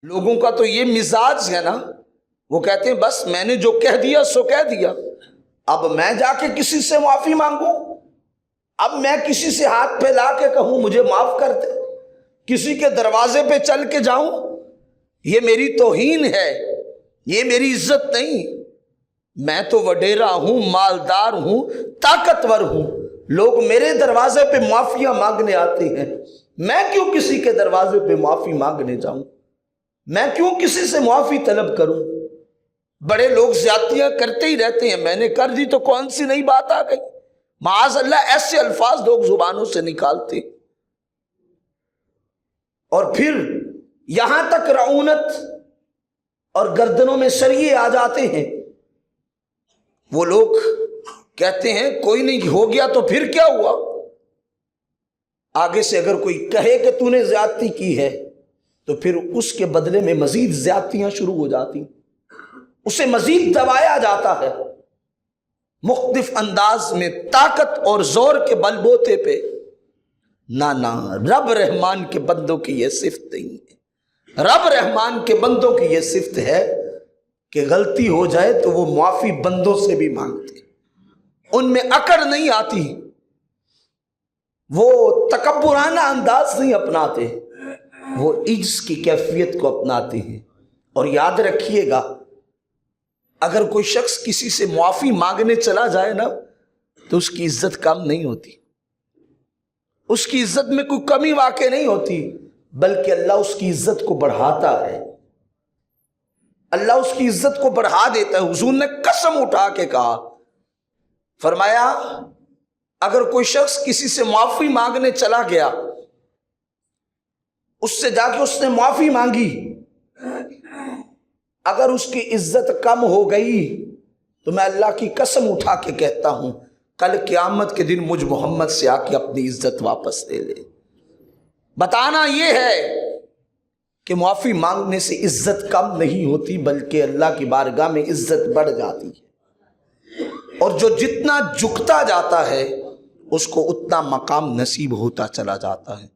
لوگوں کا تو یہ مزاج ہے نا، وہ کہتے ہیں بس میں نے جو کہہ دیا سو کہہ دیا، اب میں جا کے کسی سے معافی مانگوں، اب میں کسی سے ہاتھ پھیلا کے کہوں مجھے معاف کر دے، کسی کے دروازے پہ چل کے جاؤں، یہ میری توہین ہے، یہ میری عزت نہیں۔ میں تو وڈیرا ہوں، مالدار ہوں، طاقتور ہوں، لوگ میرے دروازے پہ معافیاں مانگنے آتے ہیں، میں کیوں کسی کے دروازے پہ معافی مانگنے جاؤں، میں کیوں کسی سے معافی طلب کروں؟ بڑے لوگ زیادتیاں کرتے ہی رہتے ہیں، میں نے کر دی تو کون سی نئی بات آ گئی؟ معاذ اللہ ایسے الفاظ لوگ زبانوں سے نکالتے، اور پھر یہاں تک رعونت اور گردنوں میں سریے آ جاتے ہیں۔ وہ لوگ کہتے ہیں کوئی نہیں ہو گیا تو پھر کیا ہوا؟ آگے سے اگر کوئی کہے کہ تو نے زیادتی کی ہے تو پھر اس کے بدلے میں مزید زیادتیاں شروع ہو جاتی، اسے مزید دبایا جاتا ہے مختلف انداز میں، طاقت اور زور کے بل بوتے پہ۔ نہ رب رحمان کے بندوں کی یہ صفت نہیں ہے۔ رب رحمان کے بندوں کی یہ صفت ہے کہ غلطی ہو جائے تو وہ معافی بندوں سے بھی مانگتے، ان میں اکڑ نہیں آتی، وہ تکبرانہ انداز نہیں اپناتے، وہ عجز کی کیفیت کو اپناتے ہیں۔ اور یاد رکھیے گا، اگر کوئی شخص کسی سے معافی مانگنے چلا جائے نا تو اس کی عزت کم نہیں ہوتی، اس کی عزت میں کوئی کمی واقع نہیں ہوتی، بلکہ اللہ اس کی عزت کو بڑھاتا ہے، اللہ اس کی عزت کو بڑھا دیتا ہے۔ حضور نے قسم اٹھا کے کہا، فرمایا اگر کوئی شخص کسی سے معافی مانگنے چلا گیا، اس سے جا کے اس نے معافی مانگی، اگر اس کی عزت کم ہو گئی تو میں اللہ کی قسم اٹھا کے کہتا ہوں کل قیامت کے دن مجھ محمد سے آ کے اپنی عزت واپس لے لے۔ بتانا یہ ہے کہ معافی مانگنے سے عزت کم نہیں ہوتی، بلکہ اللہ کی بارگاہ میں عزت بڑھ جاتی ہے، اور جو جتنا جھکتا جاتا ہے اس کو اتنا مقام نصیب ہوتا چلا جاتا ہے۔